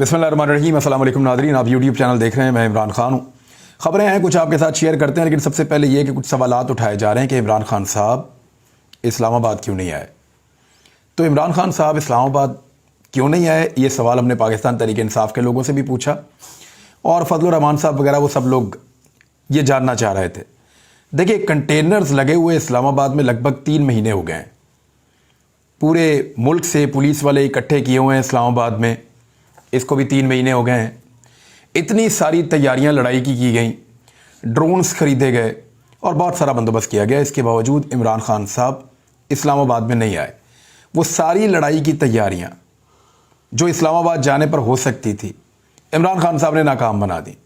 बिस्मिल्लाहिर्रहमानिर्रहीम। अस्सलाम वालेकुम नाज़रीन, आप यूट्यूब चैनल देख रहे हैं। मैं इमरान खान हूँ। ख़बरें हैं कुछ आपके साथ शेयर करते हैं, लेकिन सबसे पहले ये कि कुछ सवालात उठाए जा रहे हैं कि इमरान खान साहब इस्लामाबाद क्यों नहीं आए। तो इमरान खान साहब इस्लामाबाद क्यों नहीं आए, ये सवाल हमने पाकिस्तान तहरीक इंसाफ के लोगों से भी पूछा और फजलुर रहमान साहब वगैरह वो सब लोग ये जानना चाह रहे थे। देखिए, कंटेनर्स लगे हुए इस्लामाबाद में लगभग 3 महीने हो गए हैं। पूरे मुल्क से पुलिस वाले इकट्ठे किए हुए हैं इस्लामाबाद में, इसको भी 3 महीने हो गए हैं। इतनी सारी तैयारियां लड़ाई की गई, ड्रोन्स खरीदे गए और बहुत सारा बंदोबस्त किया गया। इसके बावजूद इमरान खान साहब इस्लामाबाद में नहीं आए। वो सारी लड़ाई की तैयारियां जो इस्लामाबाद जाने पर हो सकती थी, इमरान खान साहब ने नाकाम बना दी।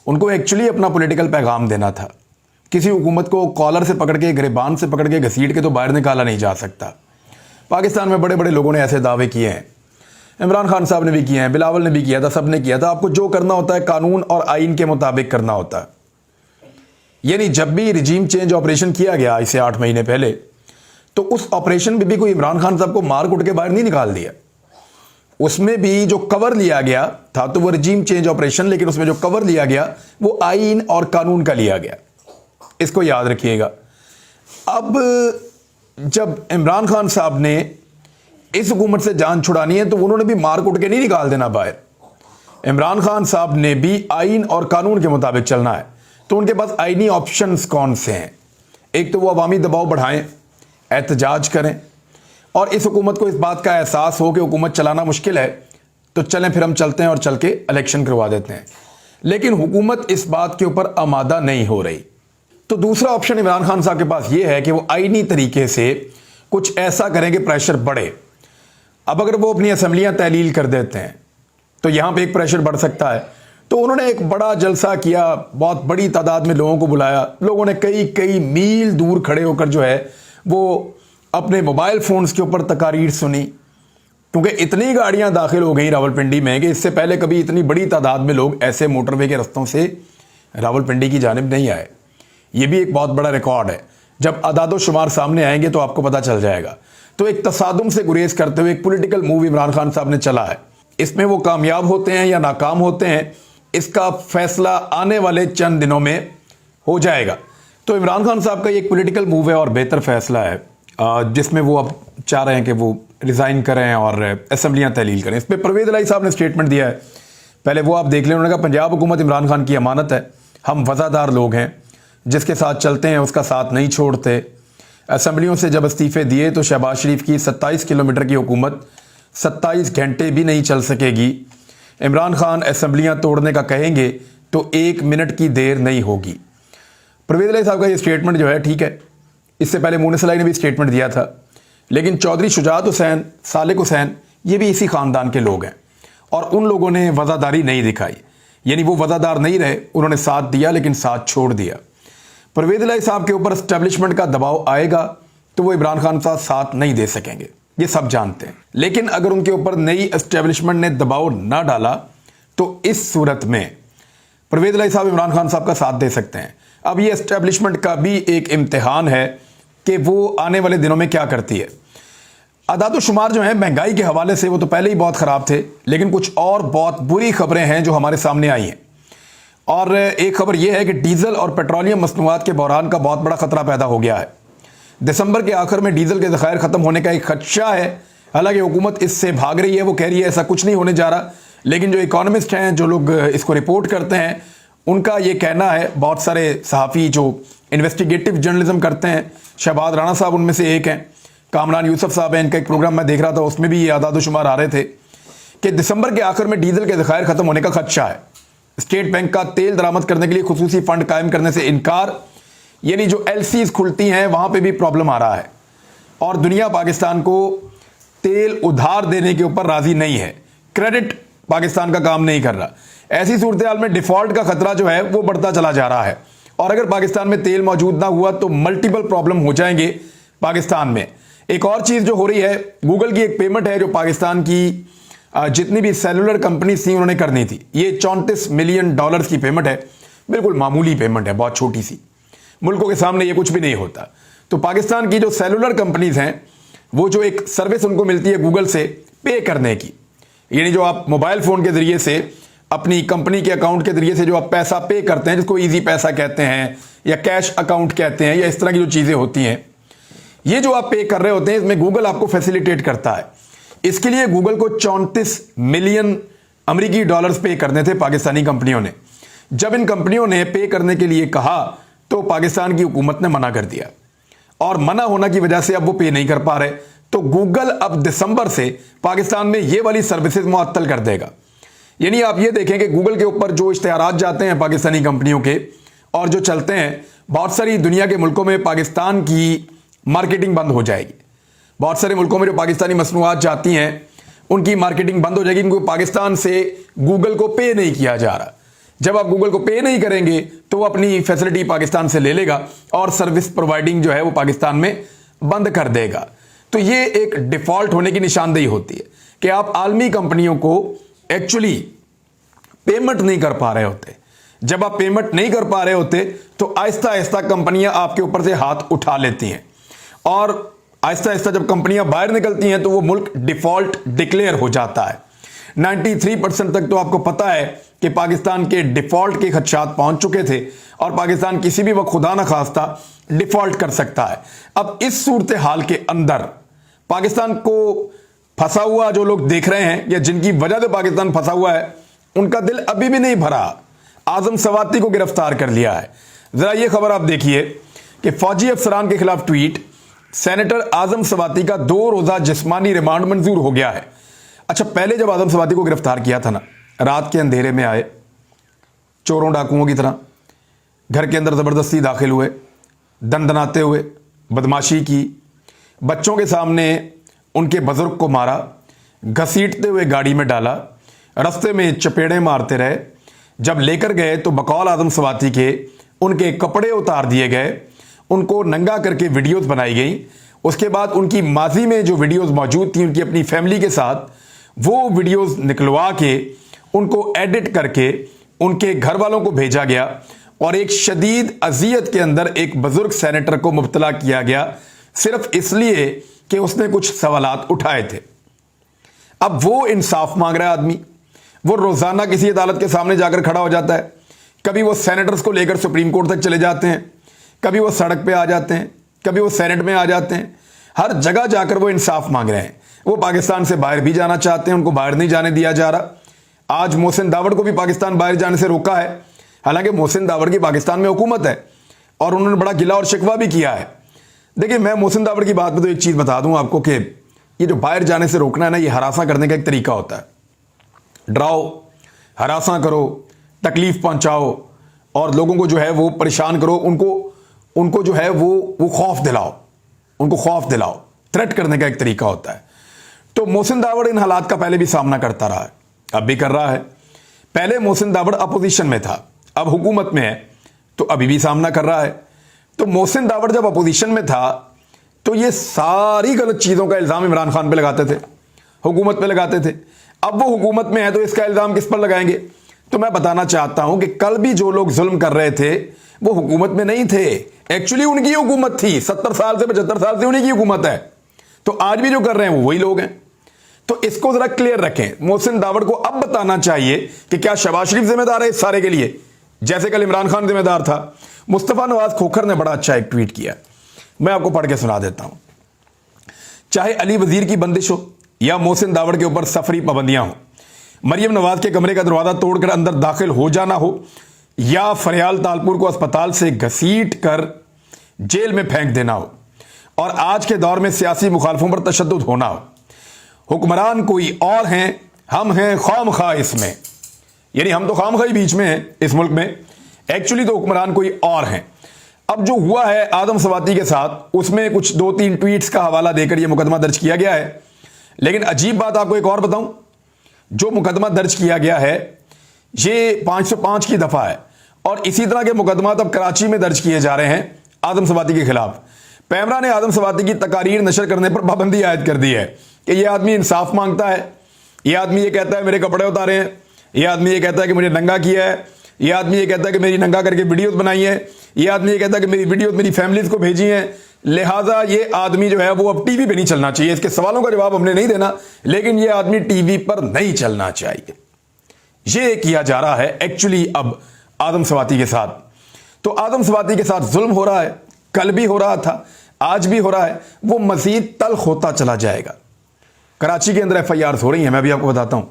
उनको एक्चुअली अपना पॉलिटिकल पैगाम देना था। किसी हुकूमत को कॉलर से पकड़ के, गिरबान से पकड़ के, घसीट के तो बाहर निकाला नहीं जा सकता। पाकिस्तान में बड़े बड़े लोगों ने ऐसे दावे किए हैं, इमरान खान साहब ने भी किए हैं, बिलावल ने भी किया था, सब ने किया था। आपको जो करना होता है कानून और आइन के मुताबिक करना होता है। यानी जब भी रिजीम चेंज ऑपरेशन किया गया इससे 8 महीने पहले, तो उस ऑपरेशन में भी कोई इमरान खान साहब को मार कुट के बाहर नहीं निकाल दिया। उसमें भी जो कवर लिया गया था तो वो रिजीम चेंज ऑपरेशन, लेकिन उसमें जो कवर लिया गया वो आइन और कानून का लिया गया। इसको याद रखिएगा। अब जब इमरान खान साहब ने इस हुकूमत से जान छुड़ानी है तो उन्होंने भी मार कुट के नहीं निकाल देना बाहर। इमरान खान साहब ने भी आइन और कानून के मुताबिक चलना है। तो उनके पास आइनी ऑप्शंस कौन से हैं? एक तो वो अवामी दबाव बढ़ाएं, एहतजाज करें और इस हुकूमत को इस बात का एहसास हो कि हुकूमत चलाना मुश्किल है, तो चलें फिर हम चलते हैं और चल के इलेक्शन करवा देते हैं। लेकिन हुकूमत इस बात के ऊपर आमादा नहीं हो रही। तो दूसरा ऑप्शन इमरान खान साहब के पास ये है कि वो आइनी तरीके से कुछ ऐसा करें कि प्रेशर बढ़े। अब अगर वो अपनी असेंबलियां तहलील कर देते हैं तो यहां पे एक प्रेशर बढ़ सकता है। तो उन्होंने एक बड़ा जलसा किया, बहुत बड़ी तादाद में लोगों को बुलाया। लोगों ने कई मील दूर खड़े होकर जो है वो अपने मोबाइल फोन्स के ऊपर तकारीर सुनी, क्योंकि इतनी गाड़ियां दाखिल हो गई रावलपिंडी में कि इससे पहले कभी इतनी बड़ी तादाद में लोग ऐसे मोटरवे के रस्तों से रावलपिंडी की जानिब नहीं आए। ये भी एक बहुत बड़ा रिकॉर्ड है। जब अदादो शुमार सामने आएंगे तो आपको पता चल जाएगा। तो एक तसादुम से गुरेज करते हुए एक पॉलिटिकल मूव इमरान खान साहब ने चला है। इसमें वो कामयाब होते हैं या नाकाम होते हैं, इसका फैसला आने वाले चंद दिनों में हो जाएगा। तो इमरान खान साहब का एक पॉलिटिकल मूव है और बेहतर फैसला है, जिसमें वो अब चाह रहे हैं कि वो रिजाइन करें और असेंबलियां तहलील करें। इस पर परवेज इलाही साहब ने स्टेटमेंट दिया है, पहले वो आप देख लें। उन्होंने कहा पंजाब हुकूमत इमरान खान की अमानत है, हम वफादार लोग हैं, जिसके साथ चलते हैं उसका साथ नहीं छोड़ते। असेंबलियों से जब इस्तीफे दिए तो शहबाज शरीफ की 27 किलोमीटर की हुकूमत 27 घंटे भी नहीं चल सकेगी। इमरान खान असेंबलियां तोड़ने का कहेंगे तो 1 मिनट की देर नहीं होगी। परवेज इलाही साहब का ये स्टेटमेंट जो है ठीक है। इससे पहले मूनिस इलाही ने भी स्टेटमेंट दिया था, लेकिन चौधरी शुजात हुसैन, सालिक हुसैन, ये भी इसी खानदान के लोग हैं और उन लोगों ने वफादारी नहीं दिखाई। यानी वो वफादार नहीं रहे, उन्होंने साथ दिया लेकिन साथ छोड़ दिया। परवेज इलाही साहब के ऊपर एस्टेब्लिशमेंट का दबाव आएगा तो वो इमरान खान साहब साथ नहीं दे सकेंगे, ये सब जानते हैं। लेकिन अगर उनके ऊपर नई एस्टेब्लिशमेंट ने दबाव ना डाला तो इस सूरत में परवेज इलाही साहब इमरान खान साहब का साथ दे सकते हैं। अब ये एस्टेब्लिशमेंट का भी एक इम्तिहान है कि वो आने वाले दिनों में क्या करती है। अदाद शुमार जो है महंगाई के हवाले से वो तो पहले ही बहुत ख़राब थे, लेकिन कुछ और बहुत बुरी खबरें हैं जो हमारे सामने आई हैं। और एक खबर यह है कि डीजल और पेट्रोलियम मसनूआत के बहरान का बहुत बड़ा खतरा पैदा हो गया है। दिसंबर के आखिर में डीजल के ज़खायर ख़त्म होने का एक खदशा है। हालांकि हुकूमत इससे भाग रही है, वो कह रही है ऐसा कुछ नहीं होने जा रहा। लेकिन जो इकोनॉमिस्ट हैं, जो लोग इसको रिपोर्ट करते हैं, उनका ये कहना है, बहुत सारे सहाफ़ी जो इन्वेस्टिगेटिव जर्नलिज्म करते हैं, शहबाज राणा साहब उनमें से एक हैं, कामरान यूसुफ साहब हैं, इनका एक प्रोग्राम मैं देख रहा था, उसमें भी ये आदाद शुमार आ रहे थे कि दिसंबर के आखिर में डीजल के ज़खायर ख़त्म होने का खदशा है। स्टेट बैंक का तेल दरामद करने के लिए खुसूसी फंड कायम करने से इनकार, यानी जो एलसीज खुलती हैं वहां पे भी प्रॉब्लम आ रहा है और दुनिया पाकिस्तान को तेल उधार देने के ऊपर राजी नहीं है। क्रेडिट पाकिस्तान का काम नहीं कर रहा। ऐसी सूरत हाल में डिफॉल्ट का खतरा जो है वो बढ़ता चला जा रहा है और अगर पाकिस्तान में तेल मौजूद ना हुआ तो मल्टीपल प्रॉब्लम हो जाएंगे पाकिस्तान में। एक और चीज जो हो रही है, गूगल की एक पेमेंट है जो पाकिस्तान की जितनी भी सेलुलर कंपनी थी उन्होंने करनी थी। ये $34 मिलियन की पेमेंट है, बिल्कुल मामूली पेमेंट है, बहुत छोटी सी, मुल्कों के सामने ये कुछ भी नहीं होता। तो पाकिस्तान की जो सेलुलर कंपनीज हैं वो जो एक सर्विस उनको मिलती है गूगल से पे करने की, यानी जो आप मोबाइल फ़ोन के ज़रिए से अपनी कंपनी के अकाउंट के ज़रिए से जो आप पैसा पे करते हैं, जिसको ईजी पैसा कहते हैं या कैश अकाउंट कहते हैं, या इस तरह की जो चीज़ें होती हैं, ये जो आप पे कर रहे होते हैं, इसमें गूगल आपको फैसिलिटेट करता है। इसके लिए गूगल को 34 मिलियन अमेरिकी डॉलर्स पे करने थे पाकिस्तानी कंपनियों ने। जब इन कंपनियों ने पे करने के लिए कहा तो पाकिस्तान की हुकूमत ने मना कर दिया, और मना होने की वजह से अब वो पे नहीं कर पा रहे। तो गूगल अब दिसंबर से पाकिस्तान में ये वाली सर्विसेज मुअत्तल कर देगा। यानी आप ये देखें कि गूगल के ऊपर जो इश्तिहारात जाते हैं पाकिस्तानी कंपनियों के और जो चलते हैं, बहुत सारी दुनिया के मुल्कों में पाकिस्तान की मार्केटिंग बंद हो जाएगी। बहुत सारे मुल्कों में जो पाकिस्तानी मसनूआत जाती हैं उनकी मार्केटिंग बंद हो जाएगी, क्योंकि पाकिस्तान से गूगल को पे नहीं किया जा रहा। जब आप गूगल को पे नहीं करेंगे तो वो अपनी फैसिलिटी पाकिस्तान से ले लेगा और सर्विस प्रोवाइडिंग जो है वो पाकिस्तान में बंद कर देगा। तो ये एक डिफॉल्ट होने की निशानदेही होती है कि आप आलमी कंपनियों को एक्चुअली पेमेंट नहीं कर पा रहे होते। जब आप पेमेंट नहीं कर पा रहे होते तो आहिस्ता आहिस्ता कंपनियां आपके ऊपर से हाथ उठा लेती हैं, और आहिस्ता आहिस्ता जब कंपनियां बाहर निकलती हैं तो वो मुल्क डिफॉल्ट डिक्लेयर हो जाता है। 93% तक तो आपको पता है कि पाकिस्तान के डिफॉल्ट के खदशात पहुंच चुके थे, और पाकिस्तान किसी भी वक्त खुदा न खास्ता डिफॉल्ट कर सकता है। अब इस सूरत हाल के अंदर पाकिस्तान को फंसा हुआ जो लोग देख रहे हैं, या जिनकी वजह से पाकिस्तान फंसा हुआ है, उनका दिल अभी भी नहीं भरा। आजम सवाती को गिरफ्तार कर लिया है। जरा ये खबर आप देखिए कि फौजी अफसरान के खिलाफ ट्वीट, सेनेटर आजम सवाती का 2 रोजा जिस्मानी रिमांड मंजूर हो गया है। अच्छा, पहले जब आजम सवाती को गिरफ्तार किया था ना, रात के अंधेरे में आए चोरों डाकुओं की तरह, घर के अंदर ज़बरदस्ती दाखिल हुए, दंदनाते हुए बदमाशी की, बच्चों के सामने उनके बुजुर्ग को मारा, घसीटते हुए गाड़ी में डाला, रास्ते में चपेड़े मारते रहे। जब लेकर गए तो बकौल आजम सवाती के उनके कपड़े उतार दिए गए, उनको नंगा करके वीडियोस बनाई गई। उसके बाद उनकी माजी में जो वीडियोस मौजूद थी उनकी अपनी फैमिली के साथ, वो वीडियोस निकलवा के उनको एडिट करके उनके घर वालों को भेजा गया, और एक शदीद अजियत के अंदर एक बुजुर्ग सेनेटर को मुब्तला किया गया, सिर्फ इसलिए कि उसने कुछ सवालात उठाए थे। अब वो इंसाफ मांग रहा है आदमी, वो रोजाना किसी अदालत के सामने जाकर खड़ा हो जाता है। कभी वो सेनेटर्स को लेकर सुप्रीम कोर्ट तक चले जाते हैं, कभी वो सड़क पे आ जाते हैं, कभी वो सेनेट में आ जाते हैं। हर जगह जाकर वो इंसाफ मांग रहे हैं। वो पाकिस्तान से बाहर भी जाना चाहते हैं, उनको बाहर नहीं जाने दिया जा रहा। आज मोहसिन दावड़ को भी पाकिस्तान बाहर जाने से रोका है, हालांकि मोहसिन दावड़ की पाकिस्तान में हुकूमत है और उन्होंने बड़ा गिला और शिकवा भी किया है। देखिए, मैं मोहसिन दावड़ की बात में तो एक चीज़ बता दूं आपको कि ये जो बाहर जाने से रोकना है ना, ये हरासा करने का एक तरीका होता है। डराओ, हरासा करो, तकलीफ पहुंचाओ और लोगों को जो है वो परेशान करो, उनको जो है वो खौफ दिलाओ, उनको खौफ दिलाओ, थ्रेट करने का एक तरीका होता है। तो मोहसिन दावड़ इन हालात का पहले भी सामना करता रहा है, अब भी कर रहा है। पहले मोहसिन दावड़ अपोजिशन में था, अब हुकूमत में है, तो अभी भी सामना कर रहा है। तो मोहसिन दावड़ जब अपोजिशन में था तो ये सारी गलत चीज़ों का इल्ज़ाम इमरान खान पे लगाते थे, हुकूमत पे लगाते थे। अब वो हुकूमत में है तो इसका इल्ज़ाम किस पर लगाएंगे? तो मैं बताना चाहता हूं कि कल भी जो लोग जुल्म कर रहे थे वो हुकूमत में नहीं थे, एक्चुअली उनकी हुकूमत थी। 70 साल से 75 साल से उन्हीं की हुकूमत है। तो आज भी जो कर रहे हैं वो वही लोग हैं। तो इसको जरा क्लियर रखें। मोहसिन दावड़ को अब बताना चाहिए कि क्या शहबाज शरीफ जिम्मेदार है इस सारे के लिए, जैसे कल इमरान खान जिम्मेदार था। मुस्तफा नवाज खोखर ने बड़ा अच्छा एक ट्वीट किया, मैं आपको पढ़ के सुना देता हूं। चाहे अली वजीर की बंदिश हो या मोहसिन दावड़ के ऊपर सफरी पाबंदियां हो, मरियम नवाज के कमरे का दरवाजा तोड़कर अंदर दाखिल हो जाना हो, या फरियाल तालपुर को अस्पताल से घसीट कर जेल में फेंक देना हो, और आज के दौर में सियासी मुखालफों पर तशद्दुद होना हो, हुक्मरान कोई और हैं, हम हैं खामखा इसमें। यानी हम तो खामखा ही बीच में हैं इस मुल्क में, एक्चुअली तो हुक्मरान कोई और हैं। अब जो हुआ है आदम सवाती के साथ, उसमें कुछ 2-3 ट्वीट्स का हवाला देकर यह मुकदमा दर्ज किया गया है। लेकिन अजीब बात आपको एक और बताऊं, जो मुकदमा दर्ज किया गया है ये 505 की दफा है, और इसी तरह के मुकदमा अब कराची में दर्ज किए जा रहे हैं आदम सवाती के खिलाफ। पैमरा ने आदम सवाती की तकारीर नशर करने पर पाबंदी आयद कर दी है कि यह आदमी इंसाफ मांगता है, यह आदमी ये कहता है मेरे कपड़े उतारे हैं, यह आदमी ये कहता है कि मुझे नंगा किया है, यह आदमी ये कहता है कि मेरी नंगा करके वीडियोस बनाई है, यह आदमी ये कहता है कि मेरी वीडियोस मेरी फैमिलीज को भेजी हैं, لہذا یہ آدمی جو ہے وہ اب ٹی وی پہ نہیں چلنا چاہیے. اس کے سوالوں کا جواب ہم نے نہیں دینا, لیکن یہ آدمی ٹی وی پر نہیں چلنا چاہیے. یہ کیا جا رہا ہے ایکچولی اب آدم سواتی کے ساتھ. تو آدم سواتی کے ساتھ ظلم ہو رہا ہے, کل بھی ہو رہا تھا, آج بھی ہو رہا ہے, وہ مزید تلخ ہوتا چلا جائے گا. کراچی کے اندر FIRs ہو رہی ہیں, میں بھی آپ کو بتاتا ہوں.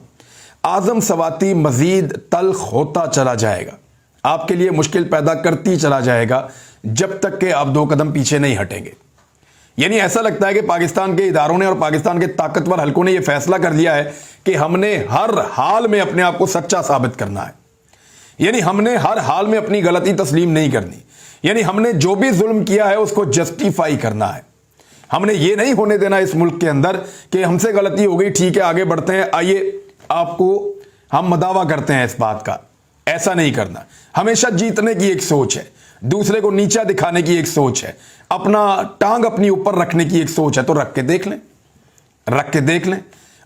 آدم سواتی مزید تلخ ہوتا چلا جائے گا, آپ کے لیے مشکل پیدا کرتی چلا جائے گا جب تک کہ آپ 2 قدم پیچھے نہیں ہٹیں گے. یعنی ایسا لگتا ہے کہ پاکستان کے اداروں نے اور پاکستان کے طاقتور حلقوں نے یہ فیصلہ کر لیا ہے کہ ہم نے ہر حال میں اپنے آپ کو سچا ثابت کرنا ہے. یعنی ہم نے ہر حال میں اپنی غلطی تسلیم نہیں کرنی. یعنی ہم نے جو بھی ظلم کیا ہے اس کو جسٹیفائی کرنا ہے. ہم نے یہ نہیں ہونے دینا اس ملک کے اندر کہ ہم سے غلطی ہو گئی, ٹھیک ہے آگے بڑھتے ہیں, آئیے آپ کو ہم مداوع کرتے ہیں اس بات کا. ایسا نہیں کرنا. ہمیشہ جیتنے کی ایک سوچ ہے, دوسرے کو نیچا دکھانے کی ایک سوچ ہے, اپنا ٹانگ اپنی اوپر رکھنے کی ایک سوچ ہے. تو رکھ کے دیکھ لیں, رکھ کے دیکھ لیں.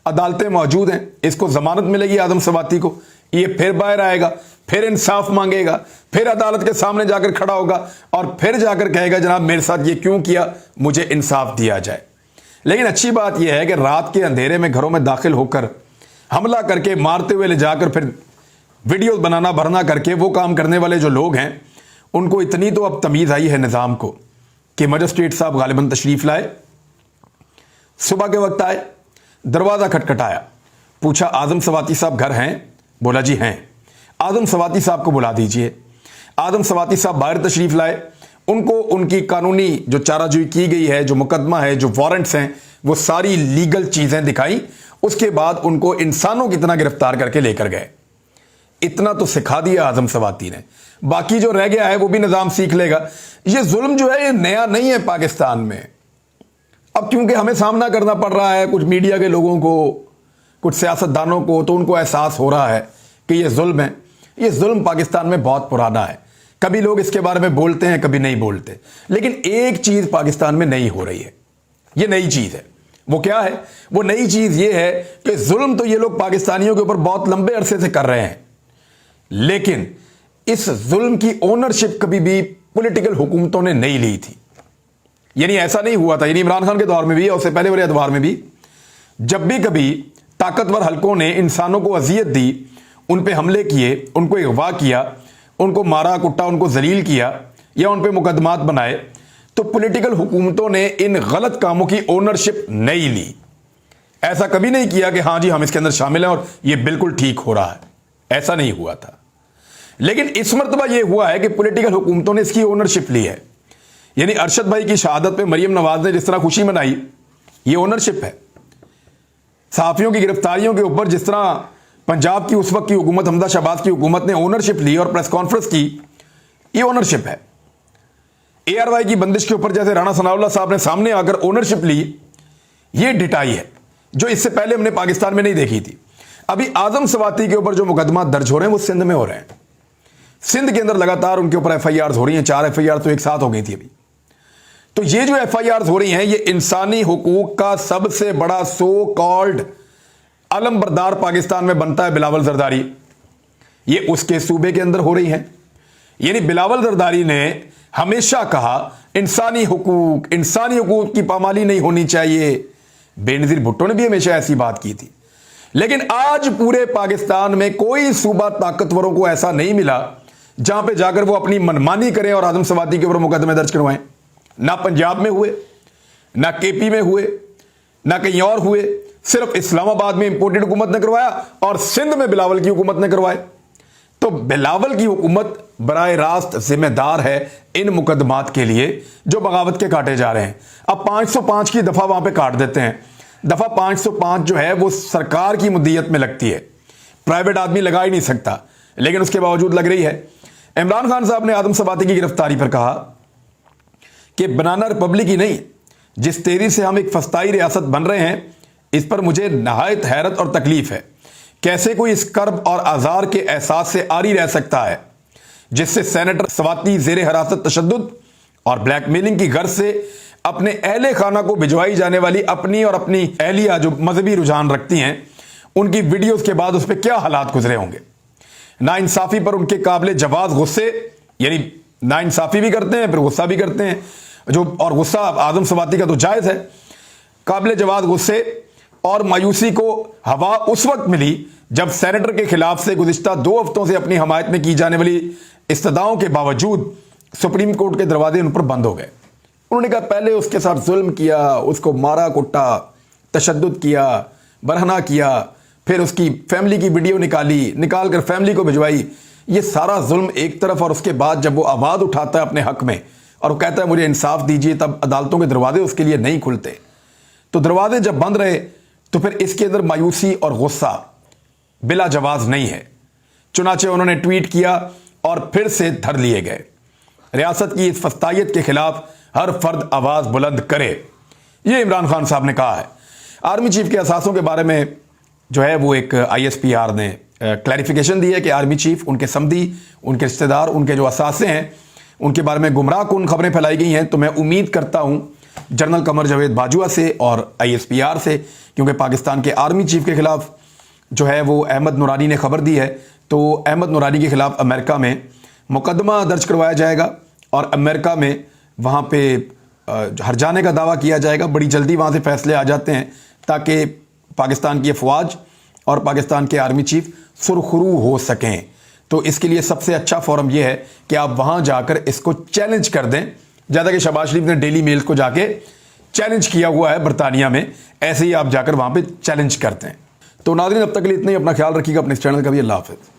عدالتیں موجود ہیں, اس کو ضمانت ملے گی آدم سواتی کو, یہ پھر باہر آئے گا, پھر انصاف مانگے گا, پھر عدالت کے سامنے جا کر کھڑا ہوگا اور پھر جا کر کہے گا جناب میرے ساتھ یہ کیوں کیا, مجھے انصاف دیا جائے. لیکن اچھی بات یہ ہے کہ رات کے اندھیرے میں گھروں میں داخل ہو کر حملہ کر کے مارتے ہوئے لے جا کر پھر ویڈیوز بنانا بھرنا کر کے وہ کام کرنے والے جو لوگ ہیں ان کو اتنی تو اب تمیز آئی ہے نظام کو کہ مجسٹریٹ صاحب غالباً تشریف لائے, صبح کے وقت آئے, دروازہ کھٹکھٹایا, پوچھا آدم سواتی صاحب گھر ہیں؟ بولا جی ہیں. آدم سواتی صاحب کو بلا دیجئے. آدم سواتی صاحب باہر تشریف لائے, ان کو ان کی قانونی جو چارہ جوئی کی گئی ہے, جو مقدمہ ہے, جو وارنٹس ہیں, وہ ساری لیگل چیزیں دکھائیں. اس کے بعد ان کو انسانوں کی طرح گرفتار کر کے لے کر گئے. اتنا تو سکھا دیا آدم سواتی نے, باقی جو رہ گیا ہے وہ بھی نظام سیکھ لے گا. یہ ظلم جو ہے یہ نیا نہیں ہے پاکستان میں. اب کیونکہ ہمیں سامنا کرنا پڑ رہا ہے کچھ میڈیا کے لوگوں کو, کچھ سیاستدانوں کو, تو ان کو احساس ہو رہا ہے کہ یہ ظلم ہے. یہ ظلم پاکستان میں بہت پرانا ہے. کبھی لوگ اس کے بارے میں بولتے ہیں, کبھی نہیں بولتے. لیکن ایک چیز پاکستان میں نہیں ہو رہی ہے, یہ نئی چیز ہے. وہ کیا ہے؟ وہ نئی چیز یہ ہے کہ ظلم تو یہ لوگ پاکستانیوں کے اوپر بہت لمبے عرصے سے کر رہے ہیں, لیکن اس ظلم کی اونرشپ کبھی بھی پولیٹیکل حکومتوں نے نہیں لی تھی. یعنی ایسا نہیں ہوا تھا, یعنی عمران خان کے دور میں بھی اور اس سے پہلے والے ادوار میں بھی جب بھی کبھی طاقتور حلقوں نے انسانوں کو اذیت دی, ان پہ حملے کیے, ان کو اغوا کیا, ان کو مارا کٹا, ان کو ذلیل کیا یا ان پہ مقدمات بنائے, تو پولیٹیکل حکومتوں نے ان غلط کاموں کی اونرشپ نہیں لی. ایسا کبھی نہیں کیا کہ ہاں جی ہم اس کے اندر شامل ہیں اور یہ بالکل ٹھیک ہو رہا ہے. ایسا نہیں ہوا تھا. لیکن اس مرتبہ یہ ہوا ہے کہ پولیٹیکل حکومتوں نے اس کی اونرشپ لی ہے. یعنی ارشد بھائی کی شہادت پہ مریم نواز نے جس طرح خوشی منائی, یہ اونرشپ ہے. صحافیوں کی گرفتاریوں کے اوپر جس طرح پنجاب کی اس وقت کی حکومت, حمزہ شہباز کی حکومت نے اونرشپ لی اور پریس کانفرنس کی, یہ اونرشپ ہے. ARY کی بندش کے اوپر جیسے رانا ثناء اللہ صاحب نے سامنے آ کر اونرشپ لی, یہ ڈٹائی ہے جو اس سے پہلے ہم نے پاکستان میں نہیں دیکھی تھی. ابھی آدم سواتی کے اوپر جو مقدمات درج ہو رہے ہیں وہ سندھ میں ہو رہے ہیں. سندھ کے اندر لگاتار ان کے اوپر FIRs ہو رہی ہیں, 4 FIR تو ایک ساتھ ہو گئی تھی ابھی. تو یہ جو FIRs ہو رہی ہیں یہ انسانی حقوق کا سب سے بڑا سو کالڈ علم بردار پاکستان میں بنتا ہے بلاول زرداری, یہ اس کے صوبے کے اندر ہو رہی ہیں. یعنی بلاول زرداری نے ہمیشہ کہا انسانی حقوق کی پامالی نہیں ہونی چاہیے. بے نظیر بھٹو نے بھی ہمیشہ ایسی بات کی تھی. لیکن آج پورے پاکستان میں کوئی صوبہ طاقتوروں کو ایسا نہیں ملا جہاں پہ جا کر وہ اپنی منمانی کریں اور آدم سواتی کے اوپر مقدمے درج کروائیں. نہ پنجاب میں ہوئے, نہ KP میں ہوئے, نہ کہیں اور ہوئے. صرف اسلام آباد میں امپورٹڈ حکومت نے کروایا اور سندھ میں بلاول کی حکومت نے کروائے. تو بلاول کی حکومت براہ راست ذمہ دار ہے ان مقدمات کے لیے جو بغاوت کے کاٹے جا رہے ہیں. اب 505 کی دفعہ وہاں پہ کاٹ دیتے ہیں. دفعہ 505 جو ہے وہ سرکار کی مدیت میں لگتی ہے, پرائیویٹ آدمی لگا ہی نہیں سکتا, لیکن اس کے باوجود لگ رہی ہے. عمران خان صاحب نے آدم سواتی کی گرفتاری پر کہا کہ بنانا ریپبلک ہی نہیں, جس تیزی سے ہم ایک فسطائی ریاست بن رہے ہیں اس پر مجھے نہایت حیرت اور تکلیف ہے. کیسے کوئی اس کرب اور آزار کے احساس سے عاری رہ سکتا ہے جس سے سینیٹر سواتی زیر حراست تشدد اور بلیک میلنگ کی غرض سے اپنے اہل خانہ کو بھجوائی جانے والی اپنی اور اپنی اہلیہ جو مذہبی رجحان رکھتی ہیں ان کی ویڈیوز کے بعد اس پہ کیا حالات گزرے ہوں گے. ناانصافی پر ان کے قابل جواز غصے, یعنی ناانصافی بھی کرتے ہیں پھر غصہ بھی کرتے ہیں, जो और गुस्सा आजम सवाती का तो जायज़ है। काबिल जवाब गुस्से और मायूसी को हवा उस वक्त मिली जब सेनेटर के खिलाफ से गुज़िश्ता 2 हफ्तों से अपनी हमायत में की जाने वाली इस्तदाओं के बावजूद सुप्रीम कोर्ट के दरवाजे उन पर बंद हो गए। उन्होंने कहा पहले उसके साथ जुल्म किया, उसको मारा कुटा, तशद्दुद किया, बरहना किया, फिर उसकी फैमिली की वीडियो निकाल कर फैमिली को भिजवाई। ये सारा जुल्म एक तरफ, और उसके बाद जब वो आवाज़ उठाता है अपने हक में और वो कहता है मुझे इंसाफ दीजिए, तब अदालतों के दरवाजे उसके लिए नहीं खुलते। तो दरवाजे जब बंद रहे तो फिर इसके अंदर मायूसी और गुस्सा बिला जवाज नहीं है। चुनाचे उन्होंने ट्वीट किया और फिर से धर लिए गए। रियासत की इस फस्तायत के खिलाफ हर फर्द आवाज बुलंद करे, ये इमरान खान साहब ने कहा है। आर्मी चीफ के असासों के बारे में जो है वो एक ISPR ने क्लैरिफिकेशन दी है कि आर्मी चीफ, उनके समधी, उनके रिश्तेदार, उनके जो असासे हैं, उनके बारे में गुमराह कुन खबरें फैलाई गई हैं। तो मैं उम्मीद करता हूं जनरल कमर जावेद बाजुआ से और ISPR से, क्योंकि पाकिस्तान के आर्मी चीफ के खिलाफ जो है वो अहमद नूरानी ने खबर दी है, तो अहमद नूरानी के खिलाफ अमेरिका में मुकदमा दर्ज करवाया जाएगा और अमेरिका में वहाँ पे हर्जाने का दावा किया जाएगा। बड़ी जल्दी वहाँ से फैसले आ जाते हैं ताकि पाकिस्तान की अफवाज और पाकिस्तान के आर्मी चीफ सुरखरू हो सकें। तो इसके लिए सबसे अच्छा फोरम यह है कि आप वहाँ जाकर इसको चैलेंज कर दें। ज़्यादा कि शहबाज शरीफ ने डेली मेल को जाके चैलेंज किया हुआ है बरतानिया में, ऐसे ही आप जाकर वहाँ पे चैलेंज करते हैं। तो नाज़रीन, अब तक के लिए इतना ही। अपना ख्याल रखिएगा, अपने इस चैनल का भी। अल्लाह हाफ़िज़।